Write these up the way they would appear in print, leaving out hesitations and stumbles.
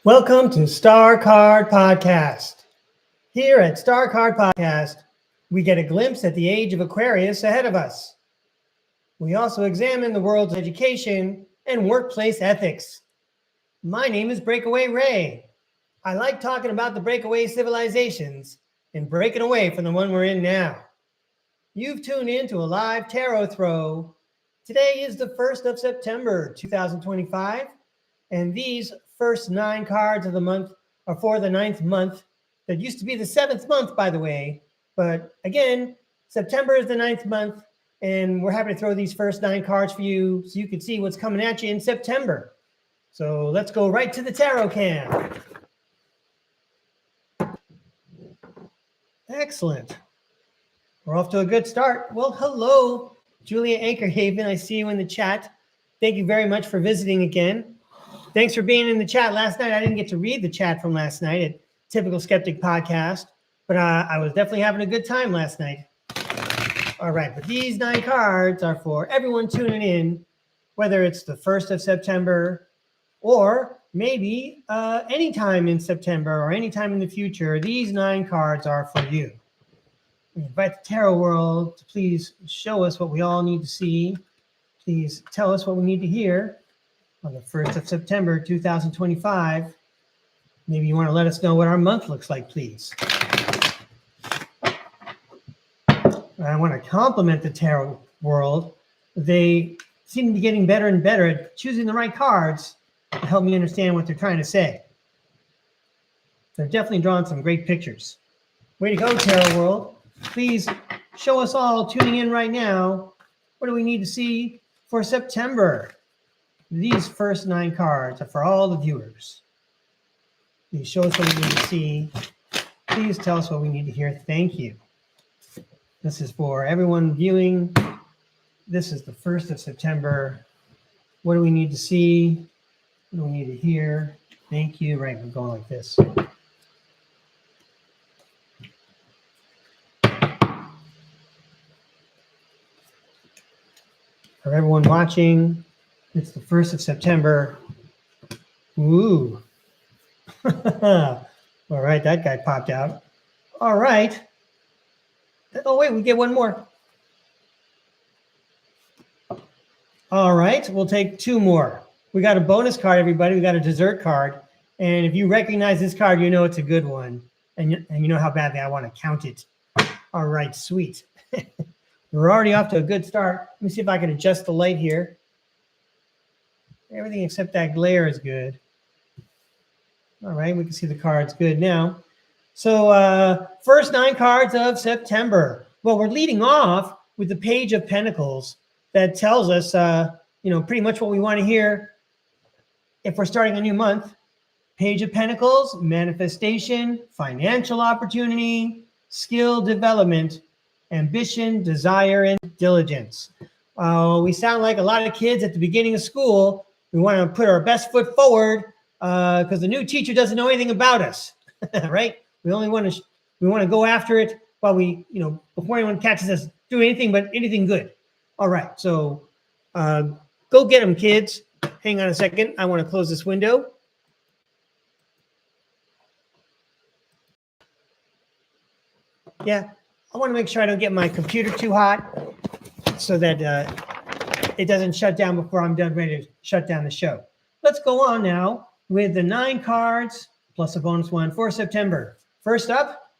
Welcome to STARCARD Podcast. Here at STARCARD Podcast, we get a glimpse at the age of Aquarius ahead of us. We also examine the world's education and workplace ethics. My name is Breakaway Ray. I like talking about the breakaway civilizations and breaking away from the one we're in now. You've tuned in to a live tarot throw. Today is the 1st of September, 2025, and these first 9 cards of the month are for the 9th month. That used to be the 7th month, by the way. But again, September is the 9th month, and we're happy to throw these first 9 cards for you so you can see what's coming at you in September. So let's go right to the tarot cam. Excellent. We're off to a good start. Well, hello, Julia Anchorhaven. I see you in the chat. Thank you very much for visiting again. Thanks for being in the chat last night. I didn't get to read the chat from last night at Typical Skeptic Podcast, but I was definitely having a good time last night. All right, but these 9 cards are for everyone tuning in, whether it's the 1st of September or maybe anytime in September or anytime in the future. These 9 cards are for you. We invite the tarot world to please show us what we all need to see. Please tell us what we need to hear on the 1st of September, 2025. Maybe you want to let us know what our month looks like, please. I want to compliment the tarot world. They seem to be getting better and better at choosing the right cards to help me understand what they're trying to say. They're definitely drawing some great pictures. Way to go, tarot world. Please show us all tuning in right now, what do we need to see for September? These first 9 cards are for all the viewers. Please show us what we need to see. Please tell us what we need to hear. Thank you. This is for everyone viewing. This is the 1st of September. What do we need to see? What do we need to hear? Thank you. Right, we're going like this. For everyone watching, it's the 1st of September. Ooh. All right, that guy popped out. All right. Oh, wait, we get one more. All right, we'll take 2 more. We got a bonus card, everybody. We got a dessert card. And if you recognize this card, you know it's a good one. And you know how badly I want to count it. All right, sweet. We're already off to a good start. Let me see if I can adjust the light here. Everything except that glare is good. All right, we can see the cards good now. So first 9 cards of September. Well, we're leading off with the Page of Pentacles that tells us, pretty much what we want to hear if we're starting a new month. Page of Pentacles, manifestation, financial opportunity, skill development, ambition, desire, and diligence. We sound like a lot of kids at the beginning of school. We want to put our best foot forward because the new teacher doesn't know anything about us, right? We want to go after it while before anyone catches us doing anything good. All right, so go get them, kids. Hang on a second. I want to close this window. Yeah, I want to make sure I don't get my computer too hot so that it doesn't shut down before I'm done ready to shut down the show. Let's go on now with the 9 cards plus a bonus one for September. First up,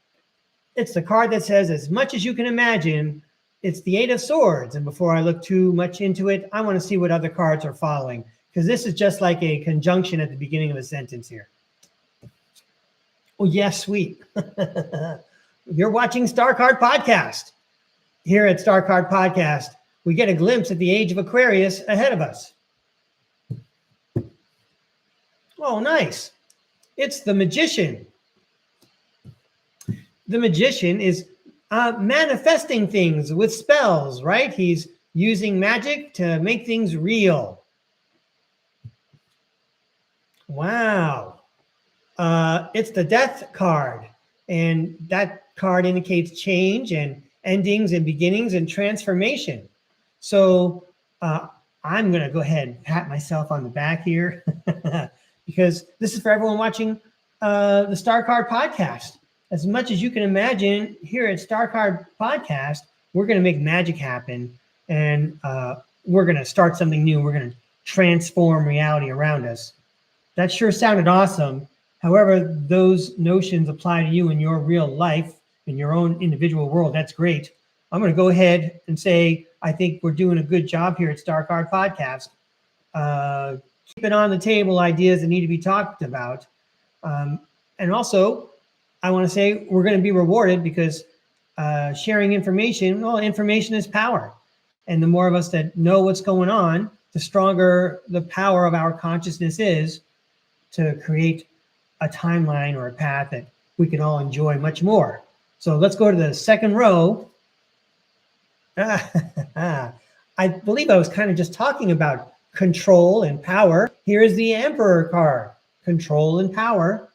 it's the card that says, as much as you can imagine. It's the 8 of Swords. And before I look too much into it, I want to see what other cards are following, because this is just like a conjunction at the beginning of a sentence here. Oh, yes, sweet. You're watching STARCARD Podcast. Here at STARCARD Podcast, we get a glimpse at the age of Aquarius ahead of us. Oh, nice. It's the Magician. The Magician is manifesting things with spells, right? He's using magic to make things real. Wow. It's the Death card. And that card indicates change and endings and beginnings and transformation. So I'm going to go ahead and pat myself on the back here. because this is for everyone watching the STARCARD podcast. As much as you can imagine, here at STARCARD podcast, we're going to make magic happen, and we're going to start something new. We're going to transform reality around us. That sure sounded awesome. However, those notions apply to you in your real life, in your own individual world. That's great. I'm going to go ahead and say I think we're doing a good job here at STARCARD podcast. Keeping on the table ideas that need to be talked about. And also, I want to say we're going to be rewarded because sharing information, well, information is power. And the more of us that know what's going on, the stronger the power of our consciousness is to create a timeline or a path that we can all enjoy much more. So let's go to the second row. I believe I was kind of just talking about control and power. Here is the Emperor card, control and power.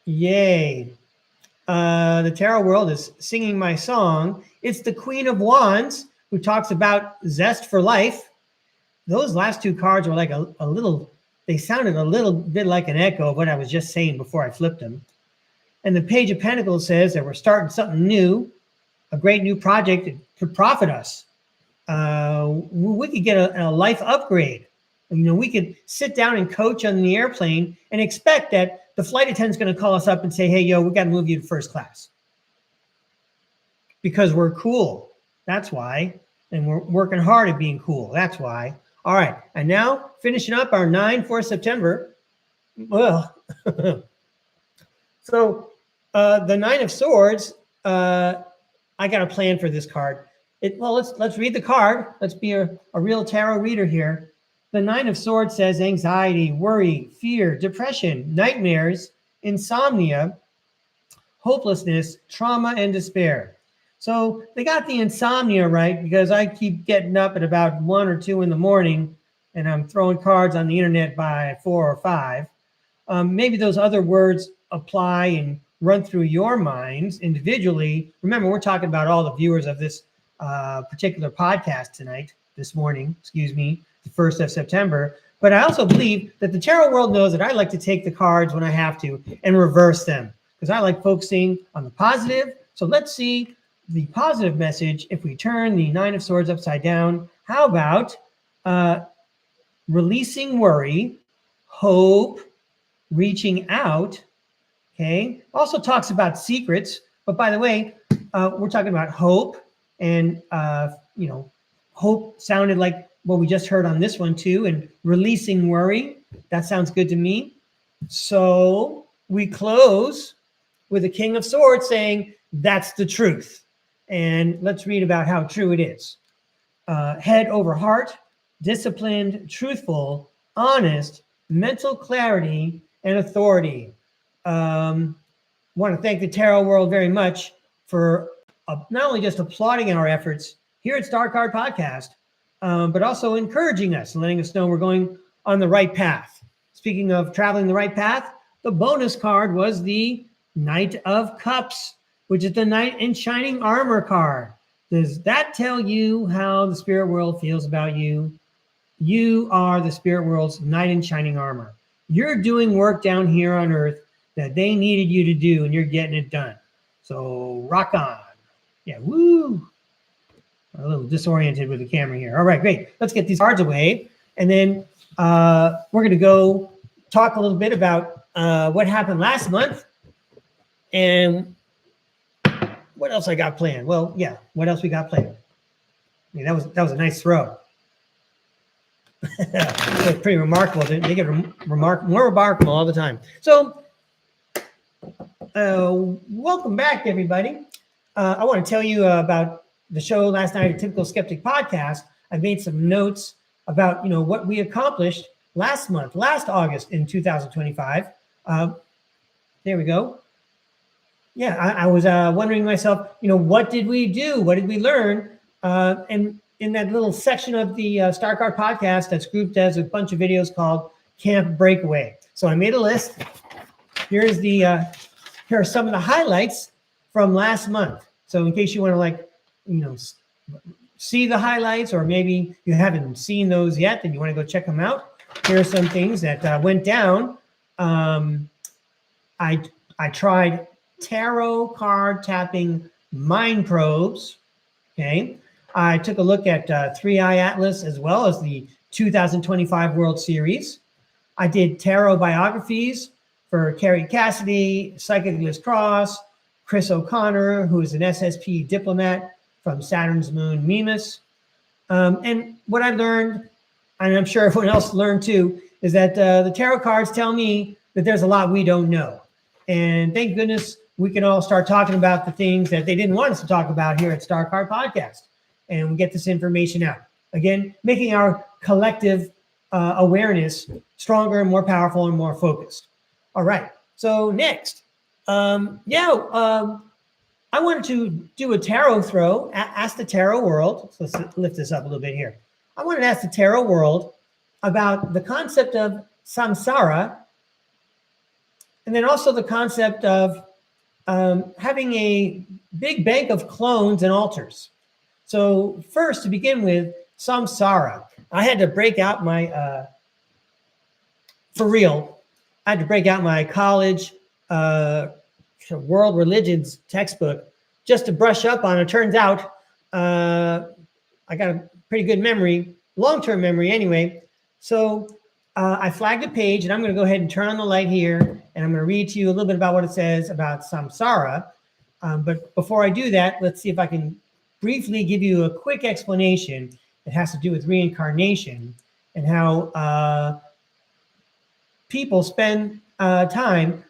Yay. The tarot world is singing my song. It's the Queen of Wands, who talks about zest for life. Those last two cards were like a little, they sounded a little bit like an echo of what I was just saying before I flipped them. And the Page of Pentacles says that we're starting something new, a great new project that could profit us. We could get a life upgrade. You know, we could sit down and coach on the airplane and expect that the flight attendant's going to call us up and say, hey, yo, we got to move you to first class. Because we're cool. That's why. And we're working hard at being cool. That's why. All right. And now finishing up our 9 for September. Well, so the 9 of Swords, I got a plan for this card. Well, let's read the card. Let's be a real tarot reader here. The 9 of Swords says anxiety, worry, fear, depression, nightmares, insomnia, hopelessness, trauma, and despair. So they got the insomnia right because I keep getting up at about 1 or 2 in the morning and I'm throwing cards on the internet by 4 or 5. Maybe those other words apply and run through your minds individually. Remember, we're talking about all the viewers of this particular podcast this morning, the 1st of September. But I also believe that the tarot world knows that I like to take the cards when I have to and reverse them because I like focusing on the positive. So let's see the positive message if we turn the 9 of Swords upside down. How about releasing worry, hope, reaching out? Okay. Also talks about secrets. But by the way, we're talking about hope. And, hope sounded like what we just heard on this one too. And releasing worry. That sounds good to me. So we close with the King of Swords saying, that's the truth. And let's read about how true it is. Head over heart, disciplined, truthful, honest, mental clarity, and authority. Want to thank the tarot world very much for not only just applauding our efforts here at STARCARD Podcast, but also encouraging us and letting us know we're going on the right path. Speaking of traveling the right path, the bonus card was the Knight of Cups, which is the Knight in Shining Armor card. Does that tell you how the spirit world feels about you? You are the spirit world's Knight in Shining Armor. You're doing work down here on Earth that they needed you to do, and you're getting it done. So rock on. Yeah, woo. I'm a little disoriented with the camera here. All right, great. Let's get these cards away. And then we're going to go talk a little bit about what happened last month and what else I got planned. Well, yeah, what else we got planned? I mean, that was a nice throw. That's pretty remarkable. They get more remarkable all the time. So welcome back, everybody. I want to tell you about the show last night, a Typical Skeptic podcast. I made some notes about, what we accomplished last August in 2025. There we go. Yeah, I was wondering myself, what did we do? What did we learn? And in that little section of the STARCARD podcast that's grouped as a bunch of videos called Camp Breakaway. So I made a list. Here are some of the highlights from last month. So in case you want to see the highlights, or maybe you haven't seen those yet, then you want to go check them out. here are some things that went down. I tried tarot card tapping mind probes. Okay. I took a look at 3 Eye Atlas as well as the 2025 World Series. I did tarot biographies for Carrie Cassidy, Psychic Liz Cross, Chris O'Connor, who is an SSP diplomat from Saturn's moon Mimas. And what I learned, and I'm sure everyone else learned too, is that the tarot cards tell me that there's a lot we don't know. And thank goodness we can all start talking about the things that they didn't want us to talk about here at STARCARD Podcast. And we get this information out. Again, making our collective awareness stronger and more powerful and more focused. All right. So next, I wanted to do a tarot throw, ask the tarot world. So let's lift this up a little bit here. I wanted to ask the tarot world about the concept of samsara, and then also the concept of having a big bank of clones and altars. So first, to begin with, samsara. I had to break out my, for real, I had to break out my college world religions textbook just to brush up on it. Turns out I got a pretty good memory, long-term memory anyway. So I flagged a page, and I'm going to go ahead and turn on the light here, and I'm going to read to you a little bit about what it says about samsara. But before I do that, let's see if I can briefly give you a quick explanation. It has to do with reincarnation and how people spend time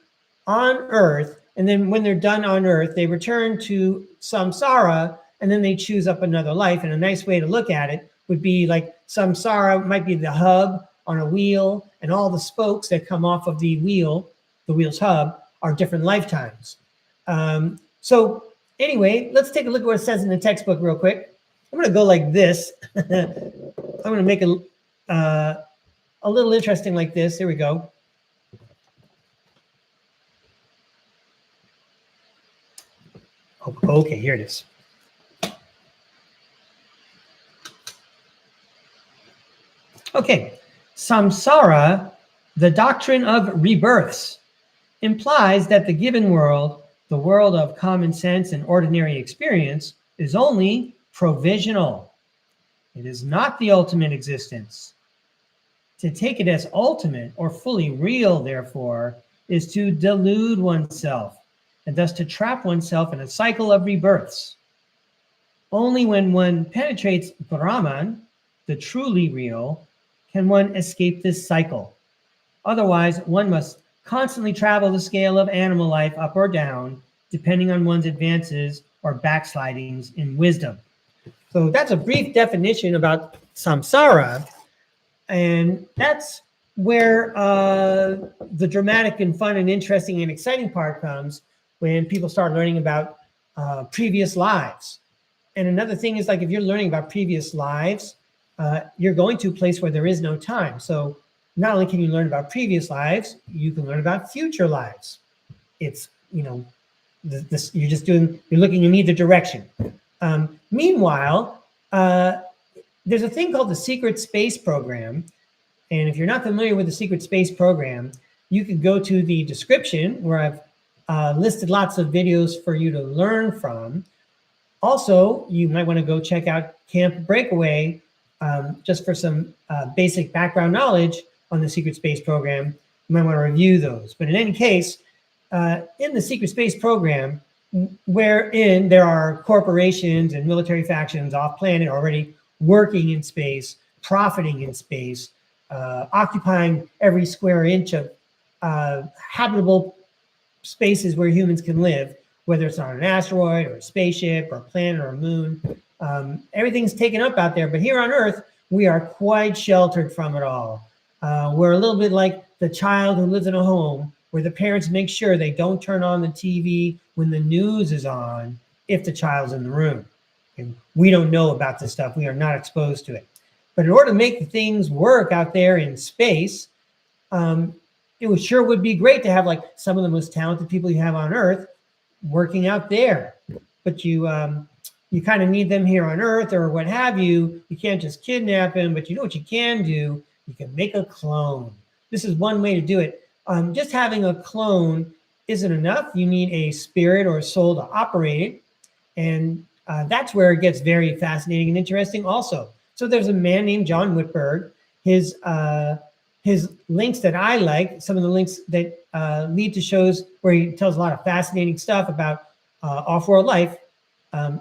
on Earth, and then when they're done on Earth, they return to samsara, and then they choose up another life. And a nice way to look at it would be like samsara might be the hub on a wheel, and all the spokes that come off of the wheel's hub, are different lifetimes. So anyway, let's take a look at what it says in the textbook real quick. I'm going to go like this. I'm going to make it a little interesting like this. Here we go. Okay, here it is. Okay, samsara, the doctrine of rebirths, implies that the given world, the world of common sense and ordinary experience, is only provisional. It is not the ultimate existence. To take it as ultimate or fully real, therefore, is to delude oneself, and thus to trap oneself in a cycle of rebirths. Only when one penetrates Brahman, the truly real, can one escape this cycle. Otherwise, one must constantly travel the scale of animal life up or down, depending on one's advances or backslidings in wisdom. So that's a brief definition about samsara, and that's where the dramatic and fun and interesting and exciting part comes when people start learning about previous lives. And another thing is, like, if you're learning about previous lives, you're going to a place where there is no time. So not only can you learn about previous lives, you can learn about future lives. It's, you're looking in either direction. Meanwhile, there's a thing called the Secret Space Program. And if you're not familiar with the Secret Space Program, you can go to the description where I've listed lots of videos for you to learn from. Also, you might want to go check out Camp Breakaway just for some basic background knowledge on the Secret Space Program. You might want to review those. But in any case, in the Secret Space Program, wherein there are corporations and military factions off planet already working in space, profiting in space, occupying every square inch of habitable spaces where humans can live, whether it's on an asteroid or a spaceship or a planet or a moon. Everything's taken up out there, but here on Earth, we are quite sheltered from it all. We're a little bit like the child who lives in a home where the parents make sure they don't turn on the TV when the news is on if the child's in the room. And we don't know about this stuff. We are not exposed to it. But in order to make things work out there in space, it sure would be great to have like some of the most talented people you have on Earth working out there. But you kind of need them here on Earth or what have you. You can't just kidnap them, but you know what you can do You can make a clone. This is one way to do it. Just having a clone isn't enough. You need a spirit or a soul to operate it. And that's where it gets very fascinating and interesting also. So there's a man named John Whitberg. His links that I like, some of the links that lead to shows where he tells a lot of fascinating stuff about off-world life.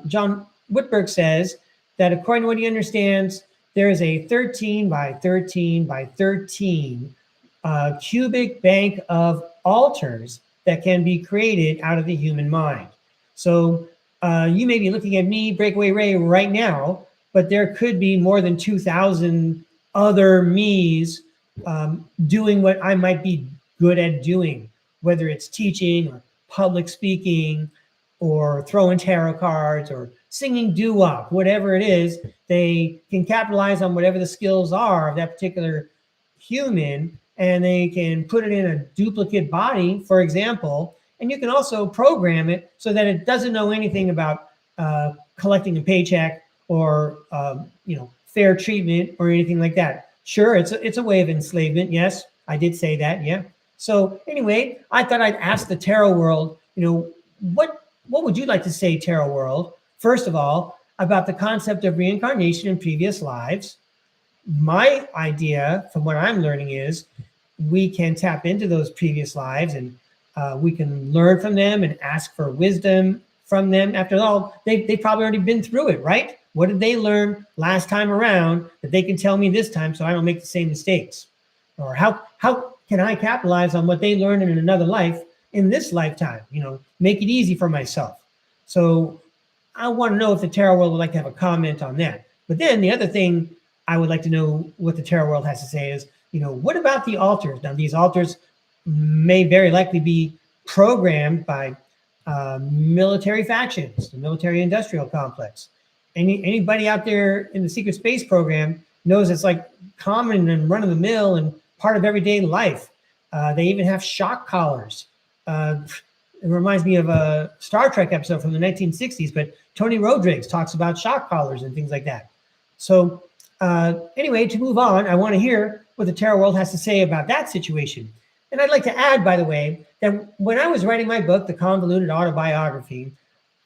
John Whitberg says that according to what he understands, there is a 13 by 13 by 13 cubic bank of altars that can be created out of the human mind. So you may be looking at me, Breakaway Ray, right now, but there could be more than 2,000 other me's doing what I might be good at doing, whether it's teaching or public speaking or throwing tarot cards or singing doo-wop, whatever it is. They can capitalize on whatever the skills are of that particular human, and they can put it in a duplicate body, for example, and you can also program it so that it doesn't know anything about collecting a paycheck or fair treatment or anything like that. Sure, it's a way of enslavement. Yes, I did say that. Yeah. So anyway, I thought I'd ask the tarot world, what would you like to say, tarot world? First of all, about the concept of reincarnation in previous lives. My idea, from what I'm learning, is we can tap into those previous lives and we can learn from them and ask for wisdom from them. After all, they've probably already been through it, right? What did they learn last time around that they can tell me this time so I don't make the same mistakes? Or how can I capitalize on what they learned in another life in this lifetime? Make it easy for myself. So I want to know if the tarot world would like to have a comment on that. But then the other thing I would like to know what the tarot world has to say is, what about the altars? Now, these altars may very likely be programmed by military factions, the military industrial complex. Anybody out there in the secret space program knows it's like common and run of the mill and part of everyday life. They even have shock collars. It reminds me of a Star Trek episode from the 1960s, but Tony Rodriguez talks about shock collars and things like that. So anyway, to move on, I want to hear what the tarot world has to say about that situation. And I'd like to add, by the way, that when I was writing my book, The Convoluted Autobiography,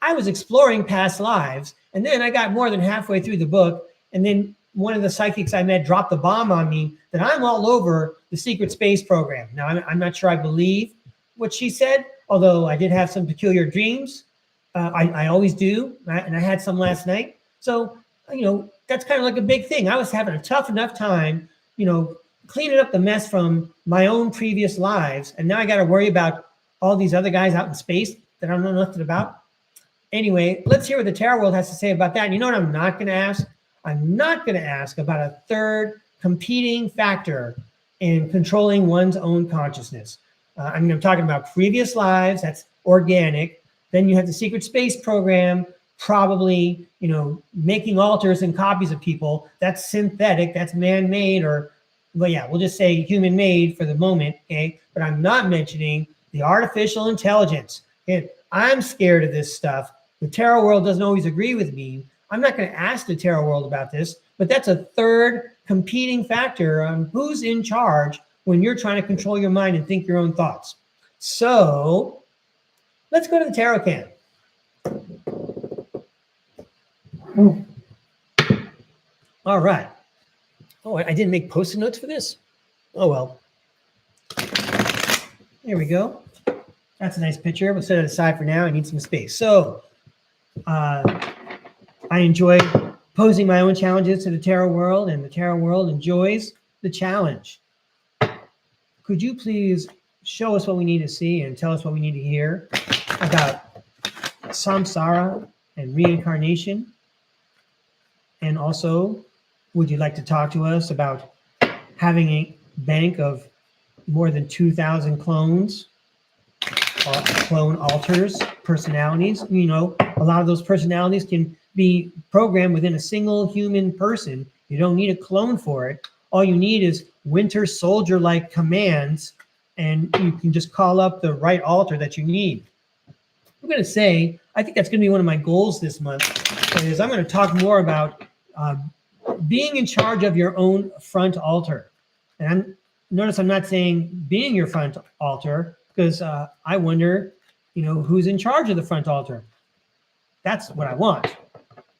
I was exploring past lives. And then I got more than halfway through the book. And then one of the psychics I met dropped the bomb on me that I'm all over the secret space program. Now, I'm not sure I believe what she said, although I did have some peculiar dreams. I always do. And I had some last night. So, that's kind of like a big thing. I was having a tough enough time, cleaning up the mess from my own previous lives. And now I got to worry about all these other guys out in space that I don't know nothing about. Anyway, let's hear what the tarot world has to say about that. And you know what I'm not going to ask? I'm not going to ask about a third competing factor in controlling one's own consciousness. I'm talking about previous lives. That's organic. Then you have the secret space program, probably, making altars and copies of people. That's synthetic. That's man-made, or, well, yeah, we'll just say human-made for the moment, okay? But I'm not mentioning the artificial intelligence. And I'm scared of this stuff. The tarot world doesn't always agree with me. I'm not going to ask the tarot world about this, but that's a third competing factor on who's in charge when you're trying to control your mind and think your own thoughts. So let's go to the tarot can. All right. Oh, I didn't make Post-it notes for this? Oh, well. There we go. That's a nice picture. We'll set it aside for now. I need some space. So I enjoy posing my own challenges to the tarot world, and the tarot world enjoys the challenge. Could you please show us what we need to see and tell us what we need to hear about samsara and reincarnation? And also, would you like to talk to us about having a bank of more than 2,000 clones, clone alters, personalities? A lot of those personalities can be programmed within a single human person. You don't need a clone for it. All you need is Winter Soldier-like commands, and you can just call up the right altar that you need. I'm going to say, I think that's going to be one of my goals this month, is I'm going to talk more about being in charge of your own front altar. And notice I'm not saying being your front altar, because I wonder, who's in charge of the front altar. That's what I want.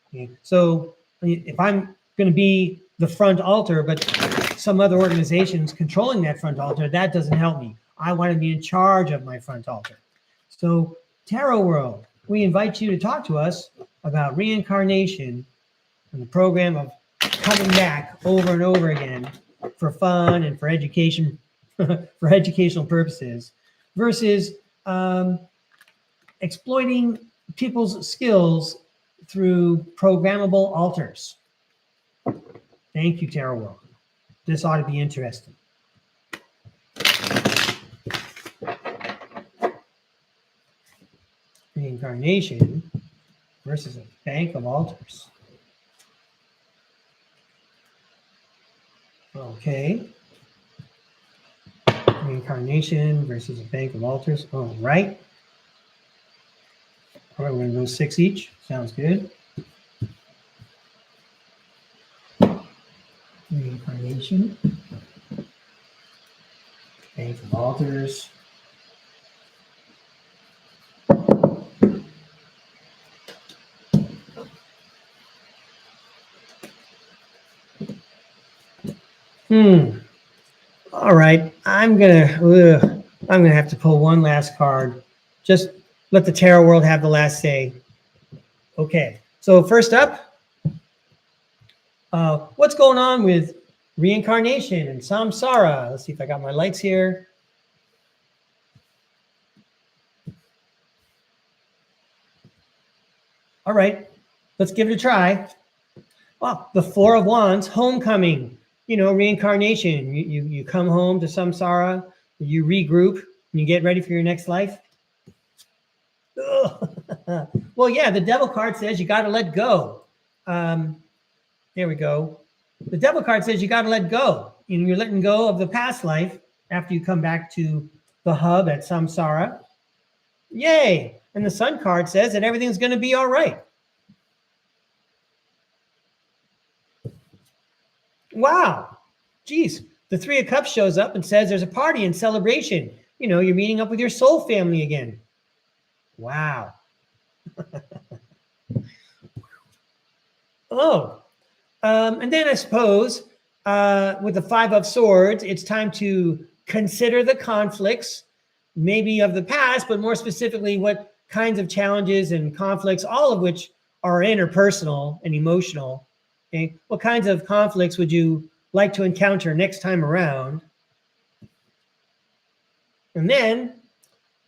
Okay? So if I'm going to be the front altar, but some other organization's controlling that front altar, that doesn't help me. I want to be in charge of my front altar. So Tarot World, we invite you to talk to us about reincarnation and the program of coming back over and over again for fun and for education, for educational purposes, versus exploiting people's skills through programmable altars. Thank you, Tarot World. This ought to be interesting. Reincarnation versus a bank of altars. Okay. Reincarnation versus a bank of altars. All right. All right, we're going to go 6 each. Sounds good. Reincarnation. Bank of altars. All right, I'm gonna have to pull one last card. Just let the Tarot World have the last say. Okay, so first up, what's going on with reincarnation and samsara? Let's see if I got my lights here. All right, let's give it a try. Well, the Four of Wands, homecoming, reincarnation. You come home to samsara, you regroup, and you get ready for your next life. Well, yeah, the Devil card says you got to let go. There we go. The Devil card says you got to let go. You're letting go of the past life after you come back to the hub at samsara. Yay! And the Sun card says that everything's going to be all right. Wow. Geez. The Three of Cups shows up and says there's a party and celebration. You're meeting up with your soul family again. Wow. Oh. And then I suppose with the Five of Swords, it's time to consider the conflicts, maybe of the past, but more specifically, what kinds of challenges and conflicts, all of which are interpersonal and emotional. Okay, what kinds of conflicts would you like to encounter next time around? And then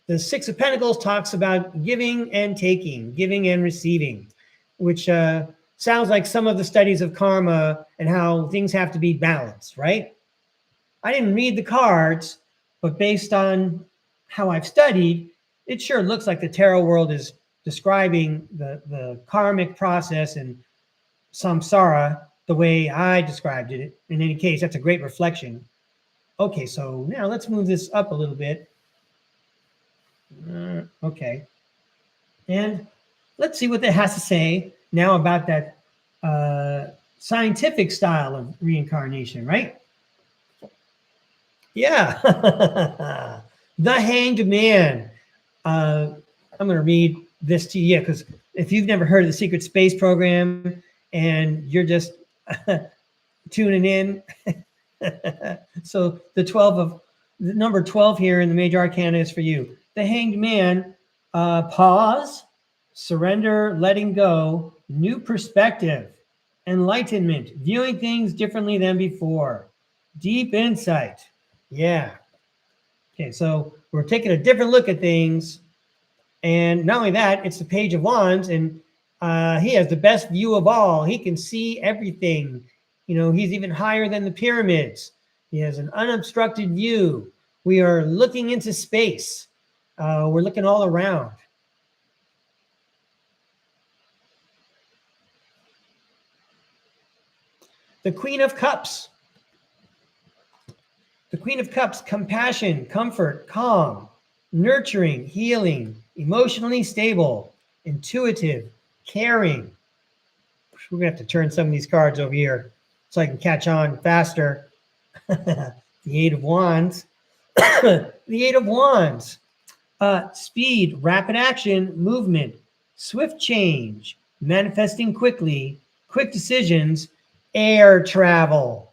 the Six of Pentacles talks about giving and taking, giving and receiving, which sounds like some of the studies of karma and how things have to be balanced, right? I didn't read the cards, but based on how I've studied, it sure looks like the Tarot World is describing the karmic process and samsara the way I described it. In any case, that's a great reflection. Okay, so now let's move this up a little bit. Okay. And let's see what that has to say now about that scientific style of reincarnation, right? Yeah. The Hanged Man. I'm going to read this to you because if you've never heard of the Secret Space Program and you're just tuning in, so the number 12 here in the Major Arcana is for you. The Hanged Man, pause, surrender, letting go, new perspective, enlightenment, viewing things differently than before, deep insight. Yeah. Okay, so we're taking a different look at things. And not only that, it's the Page of Wands, and he has the best view of all. He can see everything. He's even higher than the pyramids. He has an unobstructed view. We are looking into space. We're looking all around. The Queen of Cups. The Queen of Cups, compassion, comfort, calm, nurturing, healing, emotionally stable, intuitive, caring. We're going to have to turn some of these cards over here so I can catch on faster. The Eight of Wands. The Eight of Wands. Speed, rapid action, movement, swift change, manifesting quickly, quick decisions, air travel.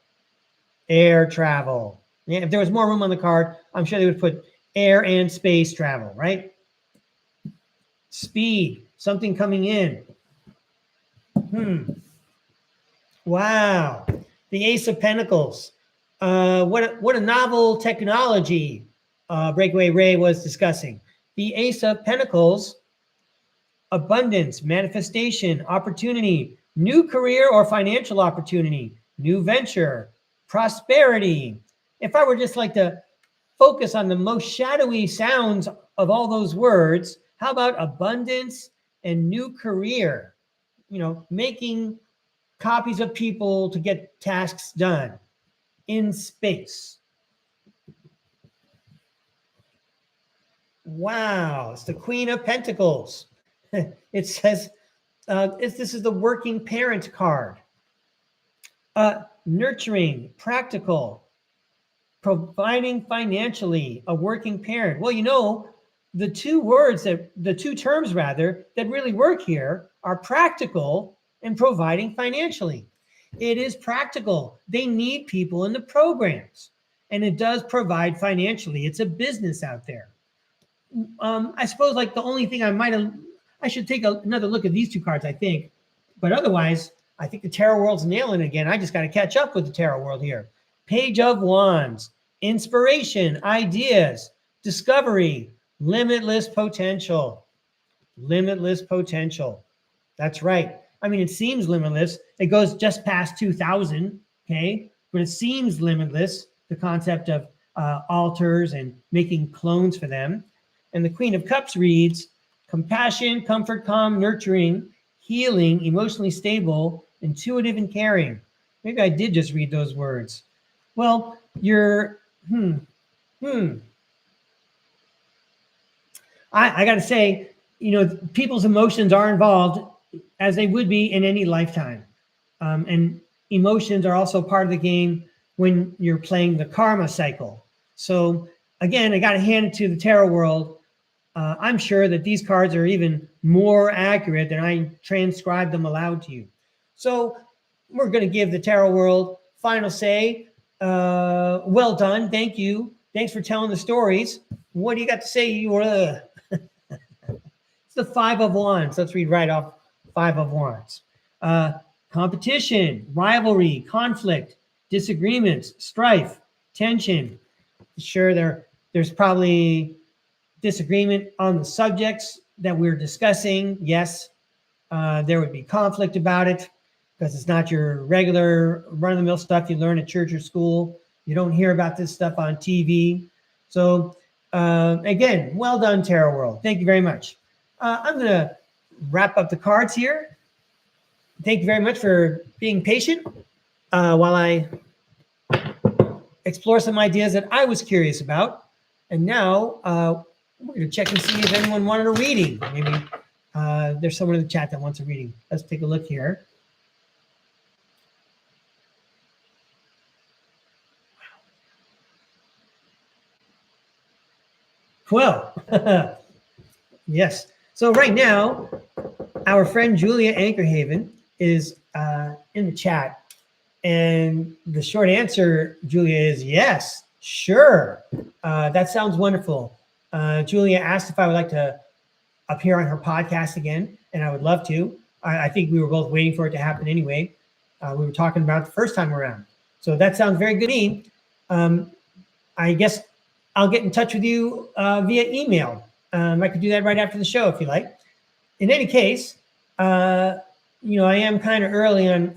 Air travel. Yeah, if there was more room on the card, I'm sure they would put air and space travel, right? Speed, something coming in. Wow. The Ace of Pentacles. What a novel technology Breakaway Ray was discussing. The Ace of Pentacles, abundance, manifestation, opportunity, new career or financial opportunity, new venture, prosperity. If I were just like to focus on the most shadowy sounds of all those words, how about abundance and new career? You know, making copies of people to get tasks done in space. Wow, it's the Queen of Pentacles. It says, this is the working parent card. Nurturing, practical, providing financially, a working parent. Well, you know, the two terms rather, that really work here are practical and providing financially. It is practical. They need people in the programs, and it does provide financially. It's a business out there. I suppose like the only thing I should take another look at these two cards, I think. But otherwise, I think the tarot world's nailing it again. I just got to catch up with the tarot world here. Page of Wands, inspiration, ideas, discovery, limitless potential. Limitless potential. That's right. I mean, it seems limitless. It goes just past 2000, okay? But it seems limitless, the concept of altars and making clones for them. And the Queen of Cups reads, compassion, comfort, calm, nurturing, healing, emotionally stable, intuitive, and caring. Maybe I did just read those words. Well, you're, I got to say, you know, people's emotions are involved as they would be in any lifetime. And emotions are also part of the game when you're playing the karma cycle. So again, I got to hand it to the tarot world. I'm sure that these cards are even more accurate than I transcribed them aloud to you. So we're going to give the tarot world final say. Well done. Thank you. Thanks for telling the stories. What do you got to say? It's the Five of Wands. Let's read right off Five of Wands. Competition, rivalry, conflict, disagreements, strife, tension. Sure, there's probably disagreement on the subjects that we're discussing. Yes, there would be conflict about it because it's not your regular run-of-the-mill stuff you learn at church or school. You don't hear about this stuff on TV. So again, well done, Tarot World. Thank you very much. I'm going to wrap up the cards here. Thank you very much for being patient while I explore some ideas that I was curious about. And now we're going to check and see if anyone wanted a reading. Maybe there's someone in the chat that wants a reading. Let's take a look here. Well, yes. So right now, our friend Julia Anchorhaven is in the chat. And the short answer, Julia, is yes, sure. That sounds wonderful. Julia asked if I would like to appear on her podcast again, and I would love to. I think we were both waiting for it to happen anyway. We were talking about it the first time around. So that sounds very good to me. I guess I'll get in touch with you via email. I could do that right after the show if you like. In any case, you know, I am kind of early on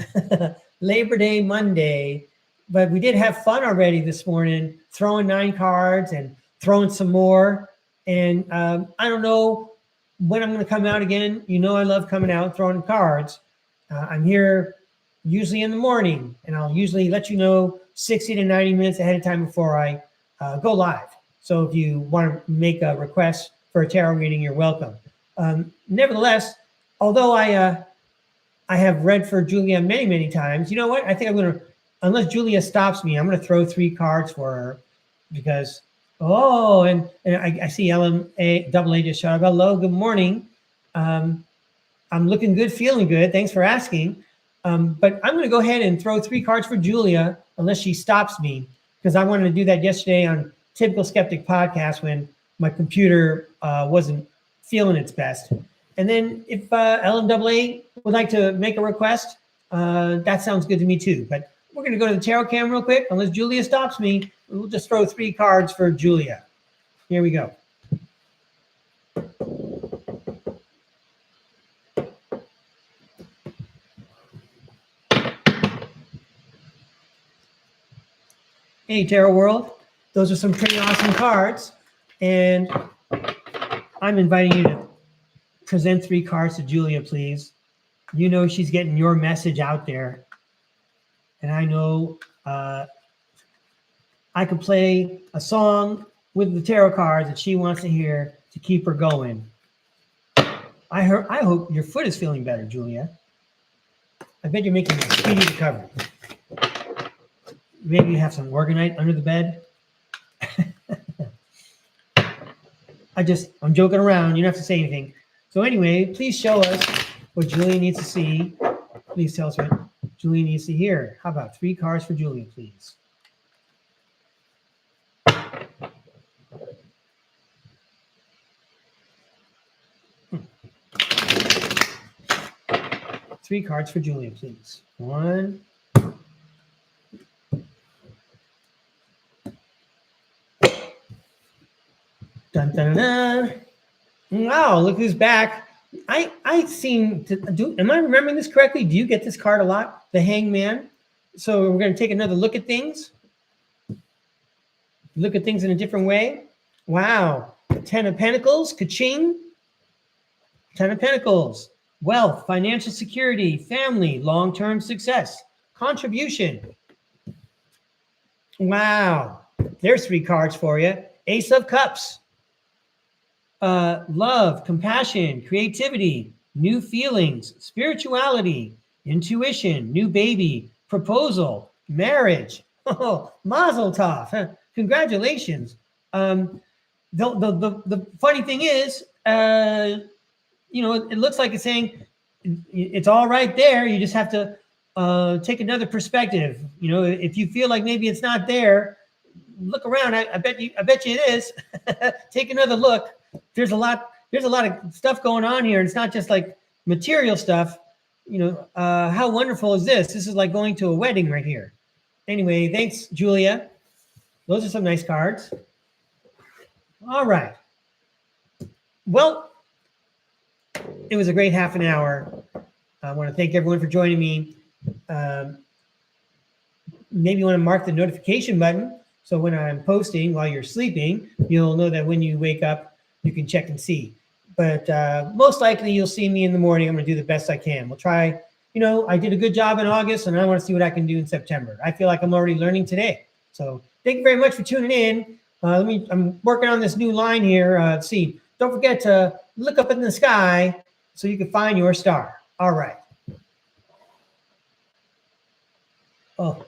Labor Day Monday, but we did have fun already this morning, throwing 9 cards and throwing some more. And I don't know when I'm going to come out again. You know, I love coming out, throwing cards. I'm here usually in the morning, and I'll usually let you know 60 to 90 minutes ahead of time before I go live. So if you want to make a request for a tarot reading, you're welcome. Nevertheless, although I have read for Julia many, many times, you know what? I think I'm going to unless Julia stops me, I'm going to throw 3 cards for her because, oh, and I see LMA just showed up. Hello, good morning. I'm looking good, feeling good. Thanks for asking. But I'm going to go ahead and throw 3 cards for Julia unless she stops me, because I wanted to do that yesterday on Typical Skeptic Podcast when my computer wasn't feeling its best. And then if LMAA would like to make a request, that sounds good to me too. But we're going to go to the tarot cam real quick. Unless Julia stops me, we'll just throw 3 cards for Julia. Here we go. Hey, Tarot World. Those are some pretty awesome cards. And I'm inviting you to present 3 cards to Julia, please. You know she's getting your message out there. And I know I could play a song with the tarot cards that she wants to hear to keep her going. I hope your foot is feeling better, Julia. I bet you're making a speedy recovery. Maybe you have some organite under the bed. I'm joking around. You don't have to say anything. So anyway, please show us what Julia needs to see. Please tell us what Julia needs to hear. How about 3 cards for Julia, please? Three cards for Julia, please. 1. Dun, dun, dun. Wow, look who's back. I seem to do, am I remembering this correctly? Do you get this card a lot? The Hangman. So we're going to take another look at things. Look at things in a different way. Wow. 10 of Pentacles, ka-ching. 10 of Pentacles. Wealth, financial security, family, long-term success, contribution. Wow. There's 3 cards for you. Ace of Cups. Love, compassion, creativity, new feelings, spirituality, intuition, new baby, proposal, marriage. Oh, mazel tov. Congratulations. The funny thing is, you know, it looks like it's saying it's all right there. You just have to take another perspective. You know, if you feel like maybe it's not there, look around. I bet you it is. Take another look. There's a lot of stuff going on here. It's not just like material stuff. You know, how wonderful is this? This is like going to a wedding right here. Anyway, thanks, Julia. Those are some nice cards. All right. Well, it was a great half an hour. I want to thank everyone for joining me. Maybe you want to mark the notification button, so when I'm posting while you're sleeping, you'll know that when you wake up, you can check and see. But most likely you'll see me in the morning. I'm going to do the best I can. We'll try, you know, I did a good job in August, and I want to see what I can do in September. I feel like I'm already learning today. So thank you very much for tuning in. I'm working on this new line here. Let's see. Don't forget to look up in the sky so you can find your star. All right. Oh.